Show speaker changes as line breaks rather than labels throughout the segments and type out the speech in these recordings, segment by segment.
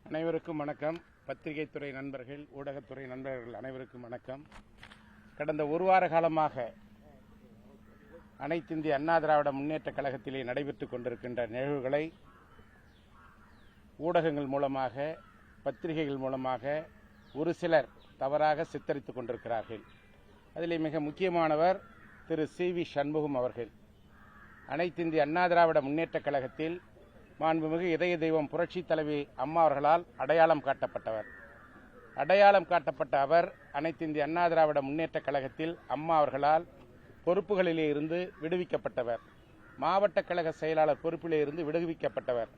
அனைவருக்கும் வணக்கம். பத்திரிகைத்துறை நண்பர்கள், ஊடகத்துறை நண்பர்கள் அனைவருக்கும் வணக்கம். கடந்த ஒரு வார காலமாக அனைத்து இந்திய அண்ணா திராவிட முன்னேற்ற கழகத்திலே நடைபெற்றுக் கொண்டிருக்கின்ற நிகழ்வுகளை ஊடகங்கள் மூலமாக, பத்திரிகைகள் மூலமாக ஒரு சிலர் தவறாக சித்தரித்துக் கொண்டிருக்கிறார்கள். அதிலே மிக முக்கியமானவர் திரு சி.வி. சண்முகம் அவர்கள். அனைத்து இந்திய அண்ணா திராவிட முன்னேற்ற கழகத்தில் மாண்புமிகு இதய தெய்வம் புரட்சி தலைவி அம்மா அவர்களால் அடையாளம் காட்டப்பட்டவர். அடையாளம் காட்டப்பட்ட அவர் அனைத்து இந்திய அண்ணா திராவிட முன்னேற்ற கழகத்தில் அம்மா அவர்களால் பொறுப்புகளிலே இருந்து விடுவிக்கப்பட்டவர். மாவட்ட கழக செயலாளர் பொறுப்பிலே இருந்து விடுவிக்கப்பட்டவர்.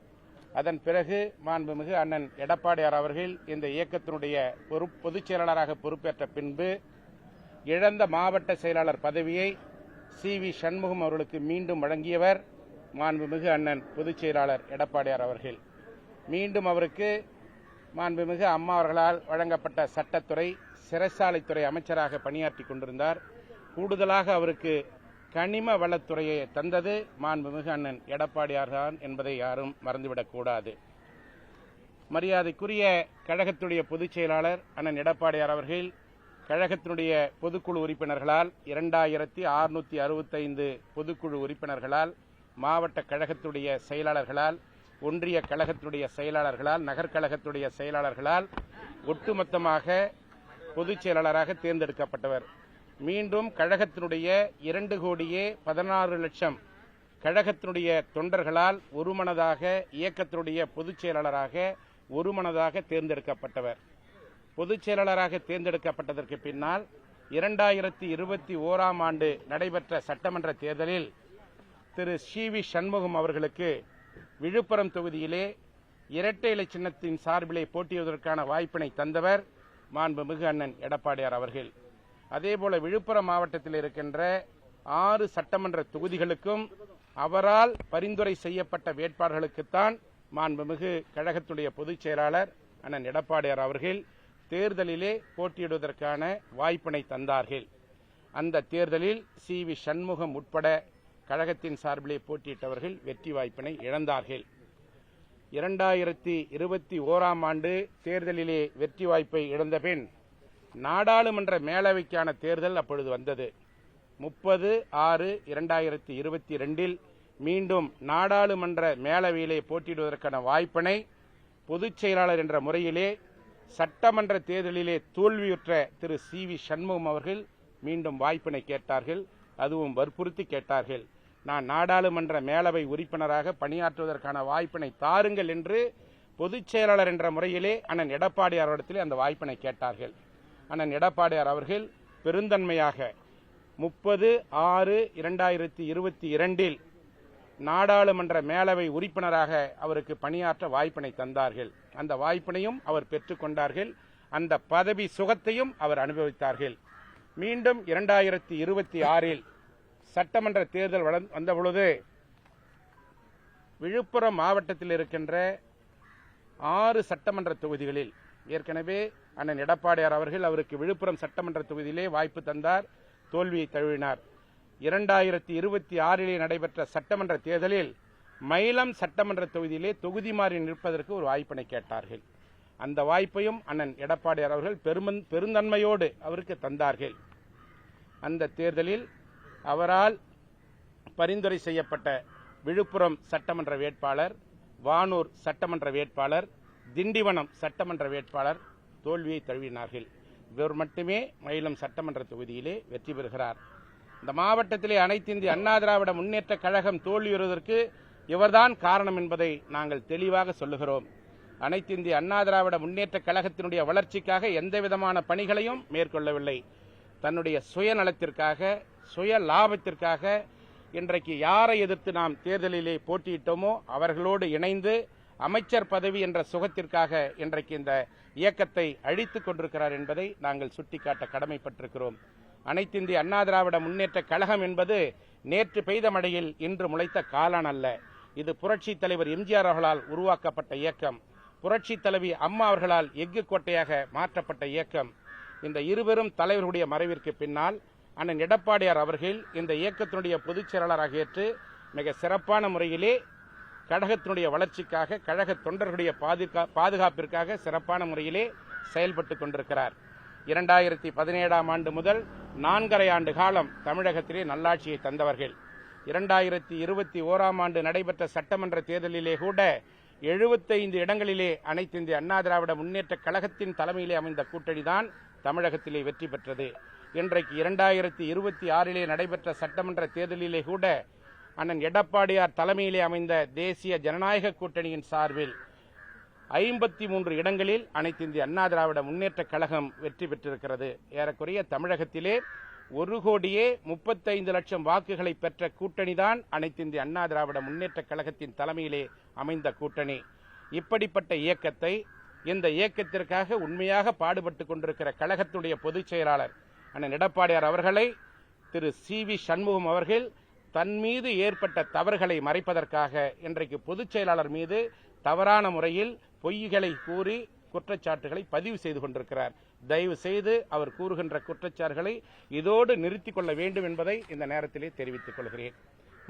அதன் பிறகு மாண்புமிகு அண்ணன் எடப்பாடியார் அவர்கள் இந்த இயக்கத்தினுடைய பொதுச் செயலாளராக பொறுப்பேற்ற பின்பு இழந்த மாவட்ட செயலாளர் பதவியை சி.வி. சண்முகம் அவர்களுக்கு மீண்டும் வழங்கியவர் மாண்புமிகு அண்ணன் பொதுச் செயலாளர் எடப்பாடியார் அவர்கள். மீண்டும் அவருக்கு மாண்புமிகு அம்மா அவர்களால் வழங்கப்பட்ட சட்டத்துறை, சிறைச்சாலைத்துறை அமைச்சராக பணியாற்றி கொண்டிருந்தார். கூடுதலாக அவருக்கு கனிம வளத்துறையை தந்தது மாண்புமிகு அண்ணன் எடப்பாடியார் தான் என்பதை யாரும் மறந்துவிடக்கூடாது. மரியாதைக்குரிய கழகத்துடைய பொதுச் செயலாளர் அண்ணன் எடப்பாடியார் அவர்கள் கழகத்தினுடைய பொதுக்குழு உறுப்பினர்களால் 2665 பொதுக்குழு உறுப்பினர்களால், மாவட்ட கழகத்துடைய செயலாளர்களால், ஒன்றிய கழகத்துடைய செயலாளர்களால், நகர்கழகத்துடைய செயலாளர்களால் ஒட்டுமொத்தமாக பொதுச் செயலாளராக தேர்ந்தெடுக்கப்பட்டவர். மீண்டும் கழகத்தினுடைய 2,16,00,000 கழகத்தினுடைய தொண்டர்களால் ஒருமனதாக இயக்கத்தினுடைய பொதுச் செயலாளராக ஒருமனதாக தேர்ந்தெடுக்கப்பட்டவர். பொதுச் செயலாளராக தேர்ந்தெடுக்கப்பட்டதற்கு பின்னால் 2021ஆம் ஆண்டு நடைபெற்ற சட்டமன்ற தேர்தலில் திரு சி.வி. சண்முகம் அவர்களுக்கு விழுப்புரம் தொகுதியிலே இரட்டை இலை சின்னத்தின் சார்பிலே போட்டியிடுவதற்கான வாய்ப்பினை தந்தவர் மாண்புமிகு அண்ணன் எடப்பாடியார் அவர்கள். அதேபோல விழுப்புரம் மாவட்டத்தில் இருக்கின்ற 6 சட்டமன்ற தொகுதிகளுக்கும் அவரால் பரிந்துரை செய்யப்பட்ட வேட்பாளர்களுக்குத்தான் மாண்புமிகு கழகத்துடைய பொதுச் செயலாளர் அண்ணன் எடப்பாடியார் அவர்கள் தேர்தலிலே போட்டியிடுவதற்கான வாய்ப்பினை தந்தார்கள். அந்த தேர்தலில் சி.வி. சண்முகம் உட்பட கழகத்தின் சார்பிலே போட்டியிட்டவர்கள் வெற்றி வாய்ப்பினை இழந்தார்கள். 2021ஆம் ஆண்டு தேர்தலிலே வெற்றி வாய்ப்பை இழந்த பின் நாடாளுமன்ற மேலவைக்கான தேர்தல் அப்பொழுது வந்தது. 30/6/2022 மீண்டும் நாடாளுமன்ற மேலவையிலே போட்டியிடுவதற்கான வாய்ப்பினை பொதுச் செயலாளர் என்ற முறையிலே சட்டமன்ற தேர்தலிலே தோல்வியுற்ற திரு சி.வி. சண்முகம் அவர்கள் மீண்டும் வாய்ப்பினை கேட்டார்கள். அதுவும் வற்புறுத்தி கேட்டார்கள். நான் நாடாளுமன்ற மேலவை உறுப்பினராக பணியாற்றுவதற்கான வாய்ப்பினை தாருங்கள் என்று பொதுச் செயலாளர் என்ற முறையிலே அண்ணன் எடப்பாடியாரிடத்திலே அந்த வாய்ப்பினை கேட்டார்கள். அண்ணன் எடப்பாடியார் அவர்கள் பெருந்தன்மையாக 30/6/2022 நாடாளுமன்ற மேலவை உறுப்பினராக அவருக்கு பணியாற்ற வாய்ப்பினை தந்தார்கள். அந்த வாய்ப்பினையும் அவர் பெற்றுக் கொண்டார்கள். அந்த பதவி சுகத்தையும் அவர் அனுபவித்தார்கள். மீண்டும் 2026இல் சட்டமன்ற தேர்தல் வந்தபொழுது விழுப்புரம் மாவட்டத்தில் இருக்கின்ற 6 சட்டமன்ற தொகுதிகளில் ஏற்கனவே அண்ணன் எடப்பாடியார் அவர்கள் அவருக்கு விழுப்புரம் சட்டமன்ற தொகுதியிலே வாய்ப்பு தந்தார், தோல்வியை தழுவினார். 2026இலே நடைபெற்ற சட்டமன்ற தேர்தலில் மயிலம் சட்டமன்ற தொகுதியிலே தொகுதி மாறி நிற்பதற்கு ஒரு வாய்ப்பினை கேட்டார்கள். அந்த வாய்ப்பையும் அண்ணன் எடப்பாடியார் அவர்கள் பெருந்தன்மையோடு அவருக்கு தந்தார்கள். அந்த தேர்தலில் அவரால் பரிந்துரை செய்யப்பட்ட விழுப்புரம் சட்டமன்ற வேட்பாளர், வானூர் சட்டமன்ற வேட்பாளர், திண்டிவனம் சட்டமன்ற வேட்பாளர் தோல்வியை தழுவினார்கள். இவர் மட்டுமே மயிலம் சட்டமன்ற தொகுதியிலே வெற்றி பெறுகிறார். இந்த மாவட்டத்திலே அனைத்து இந்திய அண்ணா திராவிட முன்னேற்ற கழகம் தோல்வியுறுவதற்கு இவர்தான் காரணம் என்பதை நாங்கள் தெளிவாக சொல்லுகிறோம். அனைத்து இந்திய அண்ணா திராவிட முன்னேற்ற கழகத்தினுடைய வளர்ச்சிக்காக எந்தவிதமான பணிகளையும் மேற்கொள்ளவில்லை. தன்னுடைய சுயநலத்திற்காக, சுய லாபத்திற்காக இன்றைக்கு யாரை எதிர்த்து நாம் தேர்தலிலே போட்டியிட்டோமோ அவர்களோடு இணைந்து அமைச்சர் பதவி என்ற சுகத்திற்காக இன்றைக்கு இந்த இயக்கத்தை அழித்துக் கொண்டிருக்கிறார் என்பதை நாங்கள் சுட்டிக்காட்ட கடமைப்பட்டிருக்கிறோம். அனைத்து இந்திய அண்ணா திராவிட முன்னேற்ற கழகம் என்பது நேற்று பெய்த மழையில் இன்று முளைத்த காளான் அல்ல. இது புரட்சி தலைவர் எம்ஜிஆர் அவர்களால் உருவாக்கப்பட்ட இயக்கம். புரட்சி தலைவி அம்மா அவர்களால் எஃகு கோட்டையாக மாற்றப்பட்ட இயக்கம். இந்த இருவரும் தலைவர்களுடைய மறைவிற்கு பின்னால் அண்ணன் எடப்பாடியார் அவர்கள் இந்த இயக்கத்தினுடைய பொதுச் செயலாளராக ஏற்று மிக சிறப்பான முறையிலே கழகத்தினுடைய வளர்ச்சிக்காக, கழக தொண்டர்களுடைய பாதுகாப்பிற்காக சிறப்பான முறையிலே செயல்பட்டு கொண்டிருக்கிறார். 2017ஆம் ஆண்டு முதல் 4.5 ஆண்டு காலம் தமிழகத்திலே நல்லாட்சியை தந்தவர்கள். 2021ஆம் ஆண்டு நடைபெற்ற சட்டமன்ற தேர்தலிலே கூட 75 இடங்களிலே அனைத்து இந்திய அண்ணா திராவிட முன்னேற்ற கழகத்தின் தலைமையிலே அமைந்த கூட்டணிதான் தமிழகத்திலே வெற்றி பெற்றது. இன்றைக்கு 2026 நடைபெற்ற சட்டமன்ற தேர்தலிலே கூட அண்ணன் எடப்பாடியார் தலைமையிலே அமைந்த தேசிய ஜனநாயக கூட்டணியின் சார்பில் 53 இடங்களில் அனைத்து இந்திய அண்ணா திராவிட முன்னேற்ற கழகம் வெற்றி பெற்றிருக்கிறது. ஏறக்குறைய தமிழகத்திலே 1,35,00,000 வாக்குகளை பெற்ற கூட்டணிதான் அனைத்து இந்திய அண்ணா திராவிட முன்னேற்ற கழகத்தின் தலைமையிலே அமைந்த கூட்டணி. இப்படிப்பட்ட இயக்கத்தை, இந்த இயக்கத்திற்காக உண்மையாக பாடுபட்டு கொண்டிருக்கிற கழகத்துடைய பொதுச் செயலாளர் அண்ணன் எடப்பாடியார் அவர்களை திரு சி.வி. சண்முகம் அவர்கள் தன் மீது ஏற்பட்ட தவறுகளை மறைப்பதற்காக இன்றைக்கு பொதுச் செயலாளர் மீது தவறான முறையில் பொய்களை கூறி குற்றச்சாட்டுகளை பதிவு செய்து கொண்டிருக்கிறார். தயவு செய்து அவர் கூறுகின்ற குற்றச்சாட்டுகளை இதோடு நிறுத்திக் கொள்ள வேண்டும் என்பதை இந்த நேரத்திலே தெரிவித்துக் கொள்கிறேன்.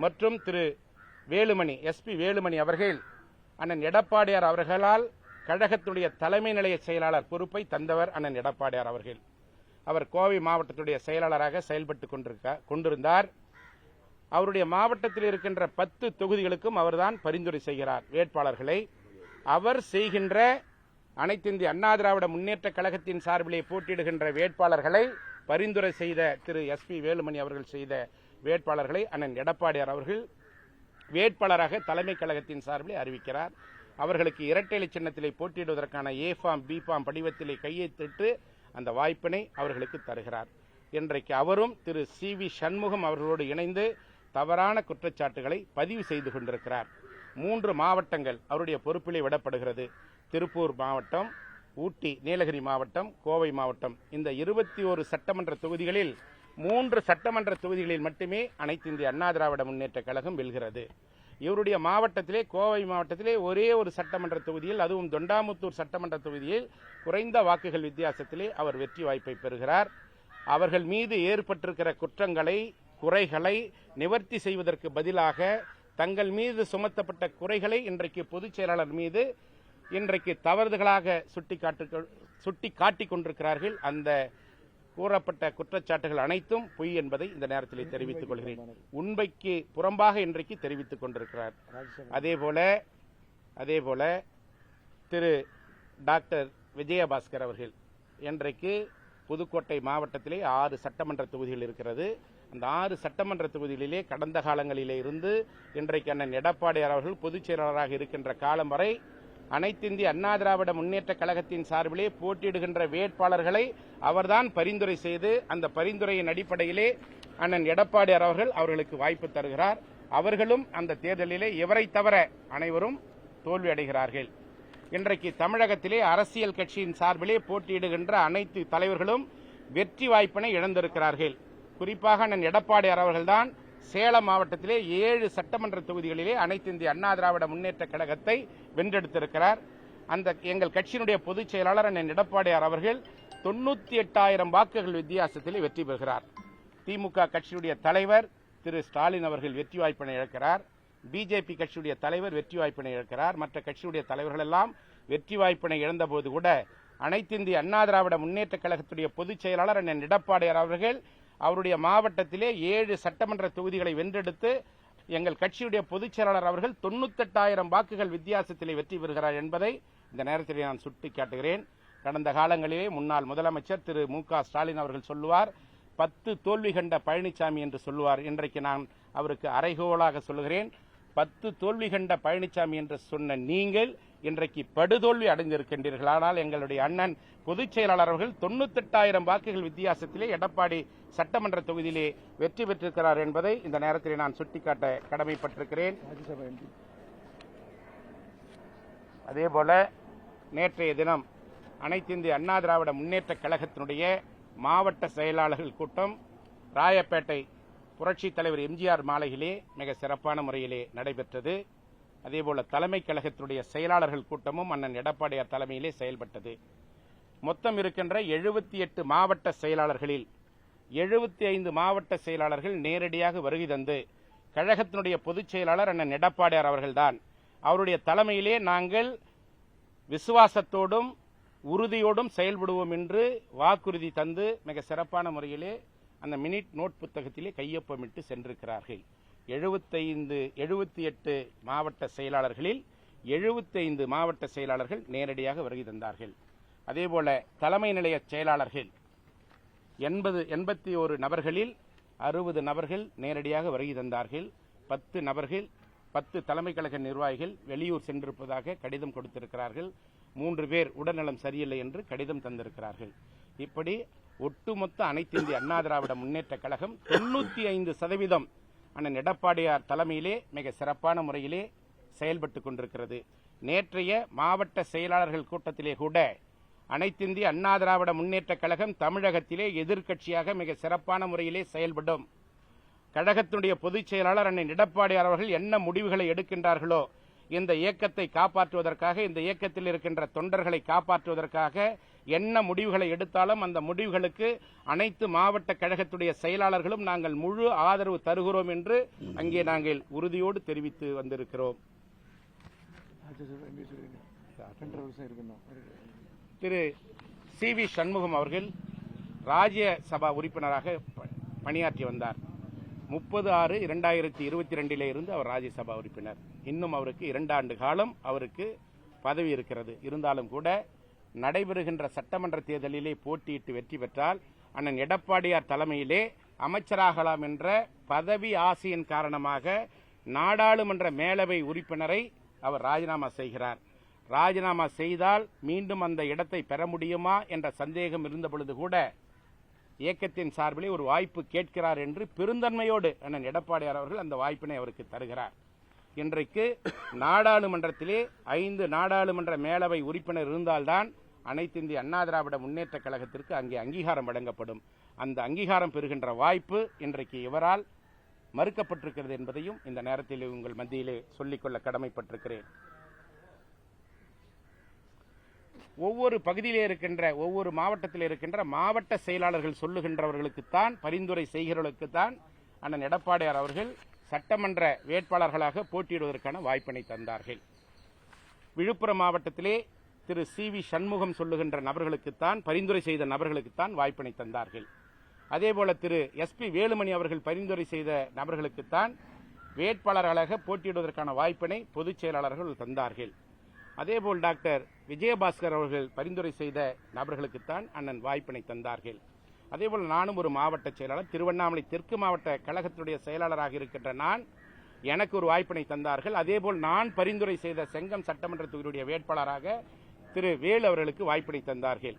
மற்றும் திரு வேலுமணி, எஸ்பி வேலுமணி அவர்கள் அண்ணன் எடப்பாடியார் அவர்களால் கழகத்துடைய தலைமை நிலைய செயலாளர் பொறுப்பை தந்தவர் அண்ணன் எடப்பாடியார் அவர்கள். அவர் கோவை மாவட்டத்துடைய செயலாளராக செயல்பட்டு கொண்டிருந்தார். அவருடைய மாவட்டத்தில் இருக்கின்ற 10 தொகுதிகளுக்கும் அவர்தான் பரிந்துரை செய்கிறார் வேட்பாளர்களை. அவர் செய்கின்ற அனைத்து இந்திய அண்ணா திராவிட முன்னேற்ற கழகத்தின் சார்பிலே போட்டியிடுகின்ற வேட்பாளர்களை பரிந்துரை செய்த திரு எஸ்பி வேலுமணி அவர்கள் செய்த வேட்பாளர்களை அண்ணன் எடப்பாடியார் அவர்கள் வேட்பாளராக தலைமை கழகத்தின் சார்பிலே அறிவிக்கிறார். அவர்களுக்கு இரட்டை இலை சின்னத்திலே போட்டியிடுவதற்கான ஏ ஃபார்ம், பி ஃபார்ம் படிவத்திலே கையெழுத்திட்டு அந்த வாய்ப்பினை அவர்களுக்கு தருகிறார். இன்றைக்கு அவரும் திரு சி.வி. சண்முகம் அவர்களோடு இணைந்து தவறான குற்றச்சாட்டுகளை பதிவு செய்து கொண்டிருக்கிறார். 3 மாவட்டங்கள் அவருடைய பொறுப்பிலே விடப்படுகிறது. திருப்பூர் மாவட்டம், ஊட்டி, நீலகிரி மாவட்டம், கோவை மாவட்டம். இந்த 21 சட்டமன்ற தொகுதிகளில் 3 சட்டமன்ற தொகுதிகளில் மட்டுமே அனைத்து இந்திய அண்ணா திராவிட முன்னேற்ற கழகம் வெல்கிறது. இவருடைய மாவட்டத்திலே, கோவை மாவட்டத்திலே ஒரே ஒரு சட்டமன்ற தொகுதியில், அதுவும் தொண்டாமுத்தூர் சட்டமன்ற தொகுதியில் குறைந்த வாக்குகள் வித்தியாசத்திலே அவர் வெற்றி வாய்ப்பை பெறுகிறார். அவர்கள் மீது ஏற்பட்டிருக்கிற குற்றங்களை, குறைகளை நிவர்த்தி செய்வதற்கு பதிலாக தங்கள் மீது சுமத்தப்பட்ட குறைகளை இன்றைக்கு பொதுச் செயலாளர் மீது இன்றைக்கு தவறுதலாக சுட்டி காட்டிக் கொண்டிருக்கிறார்கள். அந்த கூறப்பட்ட குற்றச்சாட்டுகள் அனைத்தும் பொய் என்பதை இந்த நேரத்தில் தெரிவித்துக் கொள்கிறேன். உண்மைக்கு புறம்பாக இன்றைக்கு தெரிவித்துக் கொண்டிருக்கிறார். அதேபோல திரு டாக்டர் விஜயபாஸ்கர் அவர்கள் இன்றைக்கு புதுக்கோட்டை மாவட்டத்திலே 6 சட்டமன்ற தொகுதிகள் இருக்கிறது. அந்த 6 சட்டமன்ற தொகுதிகளிலே கடந்த காலங்களிலே இருந்து இன்றைக்கு அண்ணன் எடப்பாடியார் அவர்கள் பொதுச் செயலாளராக இருக்கின்ற காலம் வரை அனைத்து இந்திய அண்ணா திராவிட முன்னேற்ற கழகத்தின் சார்பிலே போட்டியிடுகின்ற வேட்பாளர்களை அவர்தான் பரிந்துரை செய்து, அந்த பரிந்துரையின் அடிப்படையிலே அண்ணன் எடப்பாடியார் அவர்களுக்கு வாய்ப்பு தருகிறார். அவர்களும் அந்த தேர்தலிலே இவரை தவிர அனைவரும் தோல்வி அடைகிறார்கள். இன்றைக்கு தமிழகத்திலே அரசியல் கட்சியின் சார்பிலே போட்டியிடுகின்ற அனைத்து தலைவர்களும் வெற்றி வாய்ப்பினை இழந்திருக்கிறார்கள். குறிப்பாக அண்ணன் எடப்பாடியார் அவர்கள்தான் சேலம் மாவட்டத்திலே 7 சட்டமன்ற தொகுதிகளிலே அனைத்து இந்திய அண்ணா திராவிட முன்னேற்ற கழகத்தை வென்றெடுத்திருக்கிறார். அந்த எங்கள் கட்சியினுடைய பொதுச் செயலாளர் அண்ணன் எடப்பாடியார் அவர்கள் 98,000 வாக்குகள் வித்தியாசத்திலே வெற்றி பெறுகிறார். திமுக கட்சியுடைய தலைவர் திரு ஸ்டாலின் அவர்கள் வெற்றி வாய்ப்பினை இழக்கிறார். பிஜேபி கட்சியுடைய தலைவர் வெற்றி வாய்ப்பினை இழக்கிறார். மற்ற கட்சியுடைய தலைவர்கள் எல்லாம் வெற்றி வாய்ப்பினை இழந்தபோது கூட அனைத்து இந்திய அண்ணா திராவிட முன்னேற்ற கழகத்துடைய பொதுச் செயலாளர் அண்ணன் எடப்பாடியார் அவர்கள் அவருடைய மாவட்டத்திலே 7 சட்டமன்ற தொகுதிகளை வென்றெடுத்து எங்கள் கட்சியுடைய பொதுச் செயலாளர் அவர்கள் 98,000 வாக்குகள் வித்தியாசத்திலே வெற்றி பெறுகிறார் என்பதை இந்த நேரத்தில் நான் சுட்டிக்காட்டுகிறேன். கடந்த காலங்களிலே முன்னாள் முதலமைச்சர் திரு மு.க. ஸ்டாலின் அவர்கள் சொல்லுவார், 10 தோல்வி கண்ட பழனிசாமி என்று சொல்லுவார். இன்றைக்கு நான் அவருக்கு அறைகோலாக சொல்லுகிறேன், 10 தோல்வி கண்ட பழனிசாமி என்று சொன்ன நீங்கள் இன்றைக்கு படுதோல்வி அடைந்திருக்கின்றீர்கள். ஆனால் எங்களுடைய அண்ணன் பொதுச் செயலாளர் அவர்கள் 98,000 வாக்குகள் வித்தியாசத்திலே எடப்பாடி சட்டமன்ற தொகுதியிலே வெற்றி பெற்றிருக்கிறார் என்பதை இந்த நேரத்தில் நான் சுட்டிக்காட்ட கடமைப்பட்டிருக்கிறேன். அதேபோல நேற்றைய தினம் அனைத்து இந்திய அண்ணா திராவிட முன்னேற்ற கழகத்தினுடைய மாவட்ட செயலாளர்கள் கூட்டம் ராயப்பேட்டை புரட்சித் தலைவர் எம்ஜிஆர் மாளிகையிலே மிக சிறப்பான முறையிலே நடைபெற்றது. அதேபோல தலைமை கழகத்தினுடைய செயலாளர்கள் கூட்டமும் அண்ணன் எடப்பாடியார் தலைமையிலே செயல்பட்டது. மொத்தம் இருக்கின்ற 78 மாவட்ட செயலாளர்களில் 75 மாவட்ட செயலாளர்கள் நேரடியாக வருகை தந்து கழகத்தினுடைய பொதுச் செயலாளர் அண்ணன் எடப்பாடியார் அவர்கள்தான் அவருடைய தலைமையிலே நாங்கள் விசுவாசத்தோடும் உறுதியோடும் செயல்படுவோம் என்று வாக்குறுதி தந்து மிக சிறப்பான முறையிலே அந்த மினிட் நோட் புத்தகத்திலே கையொப்பமிட்டு சென்றிருக்கிறார்கள். 78 மாவட்ட செயலாளர்களில் 75 மாவட்ட செயலாளர்கள் நேரடியாக வருகை தந்தார்கள். அதேபோல தலைமை நிலைய செயலாளர்கள் 81 நபர்களில் 60 நபர்கள் நேரடியாக வருகை தந்தார்கள். 10 நபர்கள் 10 தலைமை கழக நிர்வாகிகள் வெளியூர் சென்றிருப்பதாக கடிதம் கொடுத்திருக்கிறார்கள். 3 பேர் உடல்நலம் சரியில்லை என்று கடிதம் தந்திருக்கிறார்கள். இப்படி ஒட்டுமொத்த அனைத்து இந்திய அண்ணா திராவிட முன்னேற்ற கழகம் 95% அண்ணன் எடப்பாடியார் தலைமையிலே மிக சிறப்பான முறையிலே செயல்பட்டுக் கொண்டிருக்கிறது. நேற்றைய மாவட்ட செயலாளர்கள் கூட்டத்திலே கூட அனைத்திந்திய அண்ணா திராவிட முன்னேற்ற கழகம் தமிழகத்திலே எதிர்க்கட்சியாக மிக சிறப்பான முறையிலே செயல்படும். கழகத்தினுடைய பொதுச் செயலாளர் அண்ணன் எடப்பாடியார் அவர்கள் என்ன முடிவுகளை எடுக்கின்றார்களோ இந்த இயக்கத்தை காப்பாற்றுவதற்காக, இந்த இயக்கத்தில் இருக்கின்ற தொண்டர்களை காப்பாற்றுவதற்காக என்ன முடிவுகளை எடுத்தாலும் அந்த முடிவுகளுக்கு அனைத்து மாவட்ட கழகத்துடைய செயலாளர்களும் நாங்கள் முழு ஆதரவு தருகிறோம் என்று அங்கே நாங்கள் உறுதியோடு தெரிவித்து வந்திருக்கிறோம். திரு சி.வி. சண்முகம் அவர்கள் ராஜ்யசபா உறுப்பினராக பணியாற்றி வந்தார். 30/6/2022 இருந்து அவர் ராஜ்யசபா உறுப்பினர். இன்னும் அவருக்கு 2 ஆண்டு காலம் அவருக்கு பதவி இருக்கிறது. இருந்தாலும் கூட நடைபெறுகின்ற சட்டமன்ற தேர்தலிலே போட்டியிட்டு வெற்றி பெற்றால் அண்ணன் எடப்பாடியார் தலைமையிலே அமைச்சராகலாம் என்ற பதவி ஆசையின் காரணமாக நாடாளுமன்ற மேலவை உறுப்பினரை அவர் ராஜினாமா செய்கிறார். ராஜினாமா செய்தால் மீண்டும் அந்த இடத்தை பெற முடியுமா என்ற சந்தேகம் இருந்தபொழுது கூட இயக்கத்தின் சார்பிலே ஒரு வாய்ப்பு கேட்கிறார் என்று பெருந்தன்மையோடு அண்ணன் எடப்பாடியார் அவர்கள் அந்த வாய்ப்பினை அவருக்கு தருகிறார். இன்றைக்கு நாடாளுமன்றத்திலே 5 நாடாளுமன்ற மேலவை உறுப்பினர் இருந்தால்தான் அனைத்து இந்திய அண்ணா திராவிட முன்னேற்ற கழகத்திற்கு அங்கே அங்கீகாரம் வழங்கப்படும். அந்த அங்கீகாரம் பெறுகின்ற வாய்ப்பு இன்றைக்கு இவரால் மறுக்கப்பட்டிருக்கிறது என்பதையும் இந்த நேரத்தில் உங்கள் மத்தியிலே சொல்லிக்கொள்ள கடமைப்பட்டிருக்கிறேன். ஒவ்வொரு பகுதியிலே இருக்கின்ற, ஒவ்வொரு மாவட்டத்தில் இருக்கின்ற மாவட்ட செயலாளர்கள் சொல்லுகின்றவர்களுக்குத்தான், பரிந்துரை செய்கிறவர்களுக்குத்தான் அண்ணன் எடப்பாடியார் அவர்கள் சட்டமன்ற வேட்பாளர்களாக போட்டியிடுவதற்கான வாய்ப்பினை தந்தார்கள். விழுப்புரம் மாவட்டத்திலே திரு சி.வி. சண்முகம் சொல்லுகின்ற நபர்களுக்குத்தான், பரிந்துரை செய்த நபர்களுக்குத்தான் வாய்ப்பினை தந்தார்கள். அதேபோல திரு எஸ்.பி. வேலுமணி அவர்கள் பரிந்துரை செய்த நபர்களுக்குத்தான் வேட்பாளர்களாக போட்டியிடுவதற்கான வாய்ப்பினை பொதுச் செயலாளர்கள் தந்தார்கள். அதேபோல் டாக்டர் விஜயபாஸ்கர் அவர்கள் பரிந்துரை செய்த நபர்களுக்குத்தான் அண்ணன் வாய்ப்பினை தந்தார்கள். அதேபோல் நானும் ஒரு மாவட்ட செயலாளர், திருவண்ணாமலை தெற்கு மாவட்ட கழகத்தினுடைய செயலாளராக இருக்கின்ற நான், எனக்கு ஒரு வாய்ப்பினை தந்தார்கள். அதேபோல் நான் பரிந்துரை செய்த செங்கம் சட்டமன்ற தொகுதியுடைய வேட்பாளராக திரு வேலு அவர்களுக்கு வாய்ப்பினை தந்தார்கள்.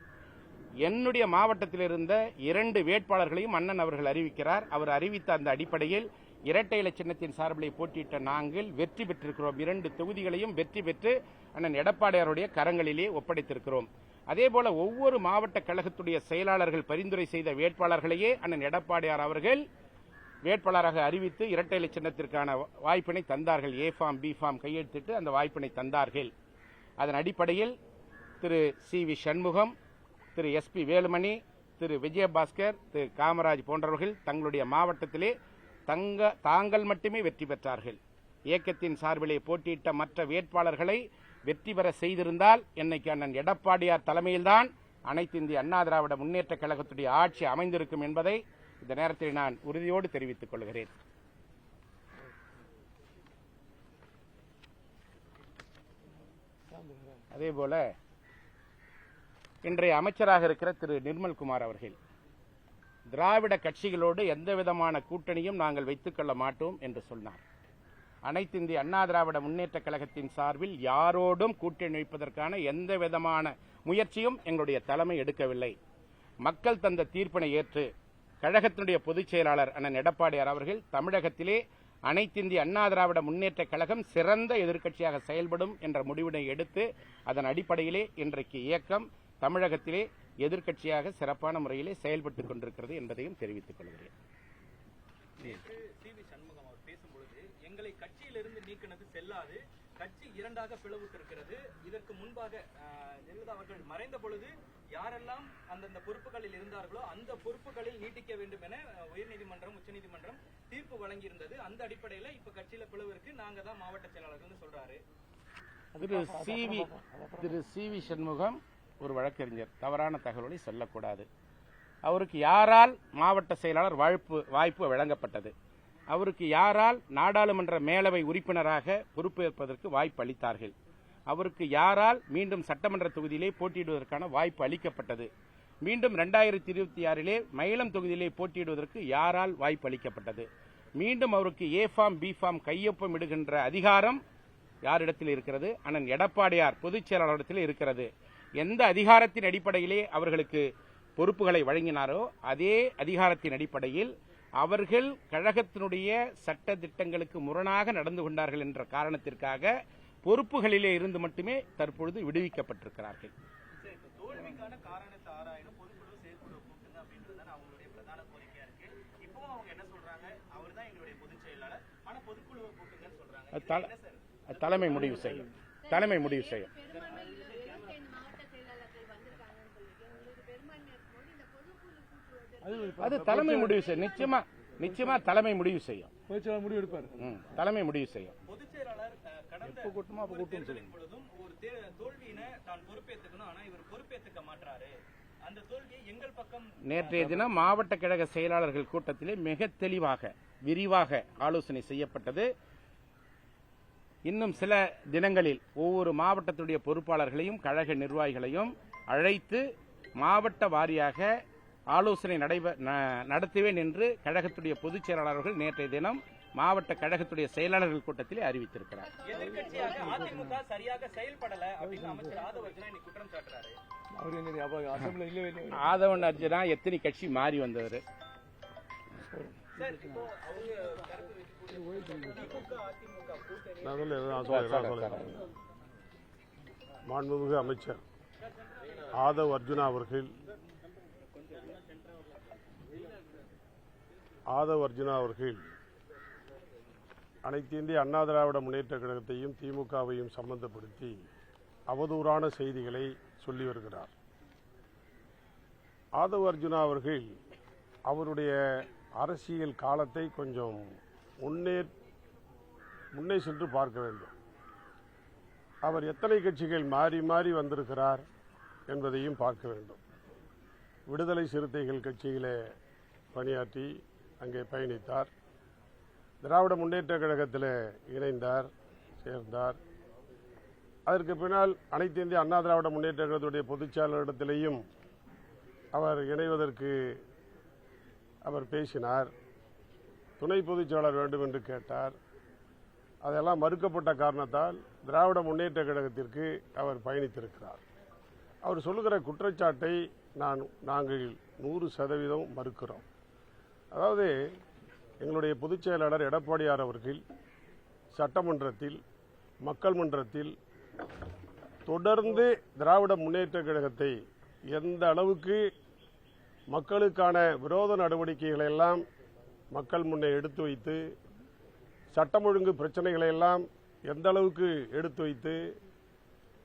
என்னுடைய மாவட்டத்தில் இருந்த 2 வேட்பாளர்களையும் அண்ணன் அவர்கள் அறிவிக்கிறார். அவர் அறிவித்த அந்த அடிப்படையில் இரட்டை இலை சின்னத்தின் சார்பிலே போட்டியிட்ட நாங்கள் வெற்றி பெற்றிருக்கிறோம். 2 தொகுதிகளையும் வெற்றி பெற்று அண்ணன் எடப்பாடியாருடைய கரங்களிலே ஒப்படைத்திருக்கிறோம். அதேபோல ஒவ்வொரு மாவட்ட கழகத்துடைய செயலாளர்கள் பரிந்துரை செய்த வேட்பாளர்களையே அண்ணன் எடப்பாடியார் அவர்கள் வேட்பாளராக அறிவித்து இரட்டை இலை சின்னத்திற்கான வாய்ப்பினை தந்தார்கள். ஏ ஃபார்ம் பி ஃபார்ம் கையெழுத்திட்டு அந்த வாய்ப்பினை தந்தார்கள். அதன் அடிப்படையில் திரு சி.வி. சண்முகம், திரு எஸ்.பி. வேலுமணி, திரு விஜயபாஸ்கர், திரு காமராஜ் போன்றவர்கள் தங்களுடைய மாவட்டத்திலே தாங்கள் மட்டுமே வெற்றி பெற்றார்கள். இயக்கத்தின் சார்பிலே போட்டியிட்ட மற்ற வேட்பாளர்களை வெற்றி பெற செய்திருந்தால் இன்னைக்கு அண்ணன் எடப்பாடியார் தலைமையில்தான் அனைத்து இந்திய அண்ணா திராவிட முன்னேற்ற கழகத்துடைய ஆட்சி அமைந்திருக்கும் என்பதை இந்த நேரத்தில் நான் உறுதியோடு தெரிவித்துக் கொள்கிறேன். அதேபோல இன்றைய அமைச்சராக இருக்கிற திரு நிர்மல்குமார் அவர்கள் திராவிட கட்சிகளோடு எந்த விதமான கூட்டணியும் நாங்கள் வைத்துக் கொள்ள மாட்டோம் என்று சொன்னார். அனைத்து இந்திய அண்ணா திராவிட முன்னேற்ற கழகத்தின் சார்பில் யாரோடும் கூட்டணி வைப்பதற்கான எந்த விதமான முயற்சியும் எங்களுடைய தலைமை எடுக்கவில்லை. மக்கள் தந்த தீர்ப்பினை ஏற்று கழகத்தினுடைய பொதுச் செயலாளர் அண்ணன் எடப்பாடியார் அவர்கள் தமிழகத்திலே அனைத்து இந்திய அண்ணா திராவிட முன்னேற்ற கழகம் சிறந்த எதிர்க்கட்சியாக செயல்படும் என்ற முடிவினை எடுத்து அதன் அடிப்படையிலே இன்றைக்கு இயக்கம் தமிழகத்திலே எதிர்க்கட்சியாக சிறப்பான முறையிலே செயல்பட்டுக் கொண்டிருக்கிறது என்பதையும் தெரிவித்துக் கொள்கிறேன்.
எங்களை கட்சியிலிருந்து நீக்கினது செல்லாது, கட்சி 2ஆக பிளவுற்றிருக்கிறது. இதற்கு முன்பாக ஜெயலலிதா அவர்கள் மறைந்த பொழுது யாரெல்லாம் அந்தந்த பொறுப்புகளில் இருந்தார்களோ அந்த பொறுப்புகளில் நீட்டிக்க வேண்டும் என உயர்நீதிமன்றம், உச்சநீதிமன்றம் தீர்ப்பு வழங்கியிருந்தது. அந்த அடிப்படையில் இப்ப கட்சியில பிளவு இருக்கு, நாங்க தான் மாவட்ட செயலாளர்கள் சொல்றாரு.
திரு சி வி சண்முகம் ஒரு வழக்கறிஞர், தவறான தகவல்களை சொல்லக்கூடாது. அவருக்கு யாரால் மாவட்ட செயலாளர் வாய்ப்பு வழங்கப்பட்டது? அவருக்கு யாரால் நாடாளுமன்ற மேலவை உறுப்பினராக பொறுப்பேற்பதற்கு வாய்ப்பு அளித்தார்கள்? அவருக்கு யாரால் மீண்டும் சட்டமன்ற தொகுதியிலே போட்டியிடுவதற்கான வாய்ப்பு அளிக்கப்பட்டது? மீண்டும் 2026 மயிலம் தொகுதியிலே போட்டியிடுவதற்கு யாரால் வாய்ப்பு அளிக்கப்பட்டது? மீண்டும் அவருக்கு ஏ ஃபார்ம் பி ஃபார்ம் கையொப்பம் இடுகின்ற அதிகாரம் யாரிடத்தில் இருக்கிறது? அண்ணன் எடப்பாடியார் பொதுச் செயலாளரிடத்தில் இருக்கிறது. எந்த அதிகாரத்தின் அடிப்படையிலே அவர்களுக்கு பொறுப்புகளை வழங்கினாரோ அதே அதிகாரத்தின் அடிப்படையில் அவர்கள் கழகத்தினுடைய சட்ட திட்டங்களுக்கு முரணாக நடந்து கொண்டார்கள் என்ற காரணத்திற்காக பொறுப்புகளிலே இருந்து மட்டுமே தற்பொழுது விடுவிக்கப்பட்டிருக்கிறார்கள்.
தோல்விக்கான காரணத்தை ஆராயணும், பொதுக்குழு செயற்குழு கூட்டுங்க அப்படின்றது அவங்களுடைய பிரதான கோரிக்கையா இருக்கு. இப்பவும் அவங்க என்ன சொல்றாங்க, அவர் தான் எங்களுடைய பொதுச் செயலாளர், ஆனா பொதுக்குழுவை கூட்டுங்கன்னு சொல்றாங்க.
தலைமை முடிவு செய்யும். தலைமை முடிவு செய்யும். அது தலைமை முடிவு செய்யும். நிச்சயமா தலைமை முடிவு செய்யும்.
முடிவு எடுப்பார்.
தலைமை முடிவு செய்யும்.
பொதுச் செயலாளர் கடந்த பொழுதும் ஒரு தோல்வியினை தான் பொறுப்பேற்றுக்கணும், ஆனா இவர் பொறுப்பேற்றுக்க மாட்டாரு. அந்த தோல்வியை எங்கள் பக்கம்
நேற்றைய தினம் மாவட்ட கழக செயலாளர்கள் கூட்டத்திலே மிக தெளிவாக விரிவாக ஆலோசனை செய்யப்பட்டது. இன்னும் சில தினங்களில் ஒவ்வொரு மாவட்டத்துடைய பொறுப்பாளர்களையும் கழக நிர்வாகிகளையும் அழைத்து மாவட்ட வாரியாக ஆலோசனை நடத்துவேன் என்று கழகத்துடைய பொதுச் செயலாளர்கள் நேற்றைய தினம் மாவட்ட கழகத்துடைய செயலாளர்கள் கூட்டத்திலே அறிவித்திருக்கிறார்.
எதிர்க்கட்சியாக அதிமுக சரியாக செயல்படல அப்படின்னு அமைச்சர் ஆதவ அர்ஜுனா இன்னைக்கு குற்றம் சாட்டுறாரு.
ஆதவன் அர்ஜுனா எத்தனை கட்சி மாறி வந்தவர்?
மாண்புமிகு அமைச்சர் ஆதவ் அர்ஜுனா அவர்கள் அனைத்து இந்திய அண்ணா திராவிட முன்னேற்ற கழகத்தையும் திமுகவையும் சம்பந்தப்படுத்தி அவதூறான செய்திகளை சொல்லி வருகிறார். ஆதவ் அர்ஜுனா அவர்கள் அவருடைய அரசியல் காலத்தை கொஞ்சம் முன்னே சென்று பார்க்க வேண்டும். அவர் எத்தனை கட்சிகள் மாறி மாறி வந்திருக்கிறார் என்பதையும் பார்க்க வேண்டும். விடுதலை சிறுத்தைகள் கட்சியிலே பணியாற்றி அங்கே பயணித்தார். திராவிட முன்னேற்ற கழகத்தில் சேர்ந்தார். அதற்கு பின்னால் அனைத்து இந்திய அண்ணா திராவிட முன்னேற்ற கழகத்துடைய பொதுச் செயலாளரிடத்திலேயும் அவர் இணைவதற்கு அவர் பேசினார். துணை பொதுச் செயலாளர் வேண்டும் என்று கேட்டார். அதெல்லாம் மறுக்கப்பட்ட காரணத்தால் திராவிட முன்னேற்ற கழகத்திற்கு அவர் பயணித்திருக்கிறார். அவர் சொல்லுகிற குற்றச்சாட்டை நாங்கள் 100% மறுக்கிறோம். அதாவது எங்களுடைய பொதுச் செயலாளர் எடப்பாடியார் அவர்கள் சட்டமன்றத்தில் மக்கள் மன்றத்தில் தொடர்ந்து திராவிட முன்னேற்ற கழகத்தை எந்த அளவுக்கு மக்களுக்கான விரோத நடவடிக்கைகளை எல்லாம் மக்கள் முன்னே எடுத்து வைத்து, சட்டம் ஒழுங்கு பிரச்சனைகளை எல்லாம் எந்த அளவுக்கு எடுத்து வைத்து,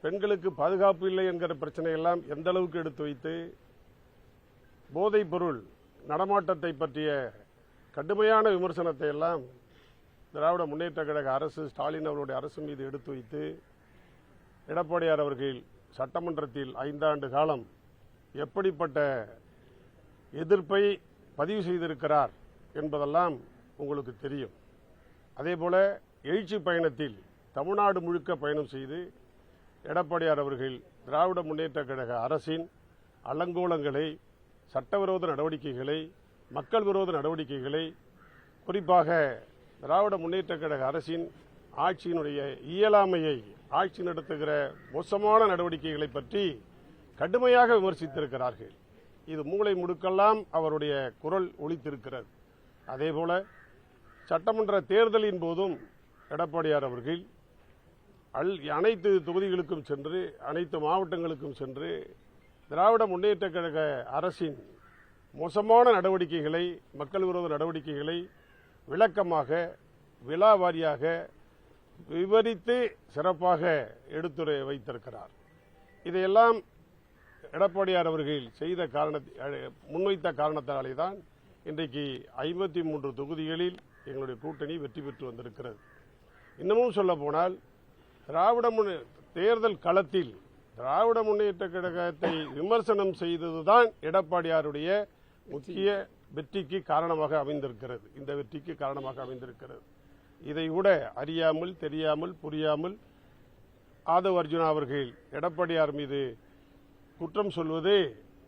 பெண்களுக்கு பாதுகாப்பு இல்லை என்கிற பிரச்சனையெல்லாம் எந்த அளவுக்கு எடுத்து வைத்து, போதைப் பொருள் நடமாட்டத்தை பற்றிய கடுமையான விமர்சனத்தை எல்லாம் திராவிட முன்னேற்ற கழக அரசு, ஸ்டாலின் அவருடைய அரசு மீது எடுத்து வைத்து, எடப்பாடியார் அவர்கள் சட்டமன்றத்தில் 5 ஆண்டு காலம் எப்படிப்பட்ட எதிர்ப்பை பதிவு செய்திருக்கிறார் என்பதெல்லாம் உங்களுக்கு தெரியும். அதேபோல எழுச்சி பயணத்தில் தமிழ்நாடு முழுக்க பயணம் செய்து எடப்பாடியார் அவர்கள் திராவிட முன்னேற்ற கழக அரசின் அலங்கோலங்களை, சட்டவிரோத நடவடிக்கைகளை, மக்கள் விரோத நடவடிக்கைகளை, குறிப்பாக திராவிட முன்னேற்ற கழக அரசின் ஆட்சியினுடைய இயலாமையை, ஆட்சி நடத்துகிற மோசமான நடவடிக்கைகளை பற்றி கடுமையாக விமர்சித்திருக்கிறார்கள். இது மூளை முடுக்கெல்லாம் அவருடைய குரல் ஒலித்திருக்கிறது. அதேபோல சட்டமன்ற தேர்தலின் போதும் எடப்பாடியார் அவர்கள் அனைத்து தொகுதிகளுக்கும் சென்று, அனைத்து மாவட்டங்களுக்கும் சென்று திராவிட முன்னேற்ற கழக அரசின் மோசமான நடவடிக்கைகளை, மக்கள் விரோத நடவடிக்கைகளை விளக்கமாக விழா வாரியாக விவரித்து சிறப்பாக எடுத்துரை வைத்திருக்கிறார். இதையெல்லாம் எடப்பாடியார் அவர்கள் முன்வைத்த காரணத்தாலே தான் இன்றைக்கு 53 தொகுதிகளில் எங்களுடைய கூட்டணி வெற்றி பெற்று வந்திருக்கிறது. இன்னமும் சொல்ல போனால் தேர்தல் களத்தில் திராவிட முன்னேற்ற கழகத்தை விமர்சனம் செய்ததுதான் எடப்பாடியாருடைய முக்கிய வெற்றிக்கு காரணமாக அமைந்திருக்கிறது. இந்த வெற்றிக்கு காரணமாக அமைந்திருக்கிறது. இதை கூட அறியாமல், தெரியாமல், புரியாமல் ஆதவ் அர்ஜுனா அவர்கள் எடப்பாடியார் மீது குற்றம் சொல்வது,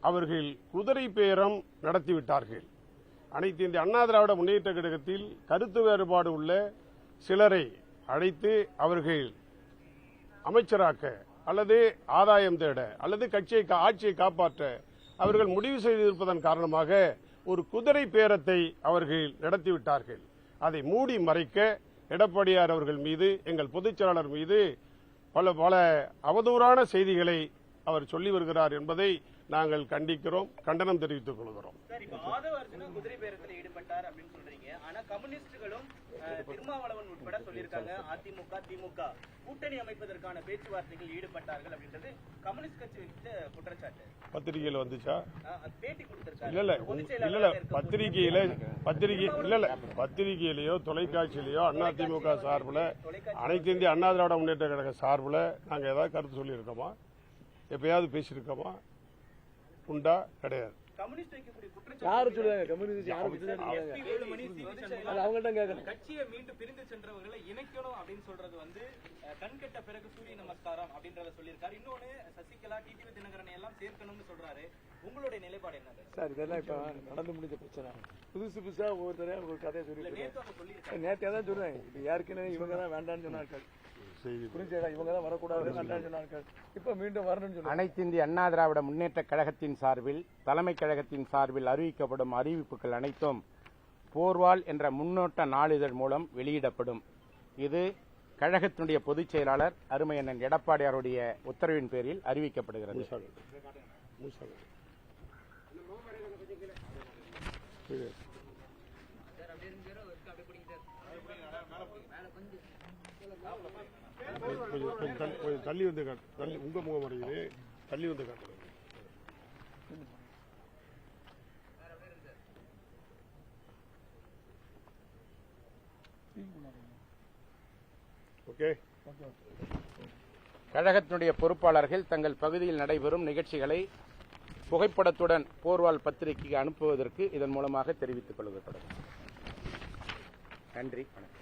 அவர்கள் குதிரை பேரம் நடத்திவிட்டார்கள். அனைத்து இந்திய அண்ணா திராவிட முன்னேற்ற கழகத்தில் கருத்து வேறுபாடு உள்ள சிலரை அழைத்து அவர்கள் அமைச்சராக்க அல்லது ஆதாயம் தேட அல்லது ஆட்சியை காப்பாற்ற அவர்கள் முடிவு செய்திருப்பதன் காரணமாக ஒரு குதிரை பேரத்தை அவர்கள் நடத்திவிட்டார்கள். அதை மூடி மறைக்க எடப்பாடியார் அவர்கள் மீது, எங்கள் பொதுச் செயலாளர் மீது பல அவதூறான செய்திகளை அவர் சொல்லி வருகிறார் என்பதை நாங்கள் கண்டிக்கிறோம், கண்டனம் தெரிவித்துக் கொள்கிறோம்.
சார், இப்ப ஆதவ அர்ஜுனா குதிரை பேரத்தில் ஈடுபட்டார் அப்படின்னு சொல்றீங்க. ஆனா கம்யூனிஸ்டுகளும் திருமாவளவன் உட்பட சொல்லியிருக்காங்க அதிமுக திமுக கூட்டணி அமைப்பதற்கான பேச்சுவார்த்தைகள் ஈடுபட்டார்கள் அப்படின்றது கம்யூனிஸ்ட் கட்சி வச்ச குற்றச்சாட்டு.
பத்திரிகையில் வந்துச்சா?
பேட்டி கொடுத்திருக்காரு.
பத்திரிகையிலேயோ தொலைக்காட்சியிலேயோ அதிமுக சார்பில், அனைத்து இந்திய அண்ணா திராவிட முன்னேற்ற கழக சார்பில் நாங்க ஏதாவது கருத்து சொல்லியிருக்கோமா? எப்பயாவது பேசியிருக்கோமா? உண்டா? கிடையாது.
கட்சியை மீண்டும் பிரிந்து சென்றவர்களை இணைக்கணும் அப்படின்னு சொல்றது வந்து கண்கெட்ட பிறகு சூரிய நமஸ்காரம் அப்படின்றத சொல்லியிருக்காரு. இன்னொன்னு சசிகலா, டிடிவி தினகரனை எல்லாம் சேர்க்கணும்னு சொல்றாரு. உங்களுடைய நிலைப்பாடு என்ன சார்? இதெல்லாம் இப்ப நடந்து முடிஞ்ச பிரச்சனை. புதுசா ஒவ்வொருத்தரையும் ஒரு கதையை சொல்லி நேற்று தான் சொல்றேன். இது யாருக்குன்னு இவங்க தான் வேண்டாம்னு சொன்னார்கள்.
அனைத்து இந்திய அண்ணா திராவிட முன்னேற்ற கழகத்தின் சார்பில், தலைமை கழகத்தின் சார்பில் அறிவிக்கப்படும் அறிவிப்புகள் அனைத்தும் போர்வால் என்ற முன்னோட்ட நாளிதழ் மூலம் வெளியிடப்படும். இது கழகத்தினுடைய பொதுச் செயலாளர் அருமையண்ணன் எடப்பாடியாருடைய உத்தரவின் பேரில் அறிவிக்கப்படுகிறது.
கொஞ்சம் தள்ளி வந்து காட்டு. உங்க முகம் வரையுது, தள்ளி வந்து காட்டு. ஓகே.
கழகத்தினுடைய பொறுப்பாளர்கள் தங்கள் பகுதியில் நடைபெறும் நிகழ்ச்சிகளை புகைப்படத்துடன் போர்வால் பத்திரிகைக்கு அனுப்புவதற்கு இதன் மூலமாக தெரிவித்துக் கொள்வதற்கு நன்றி. வணக்கம்.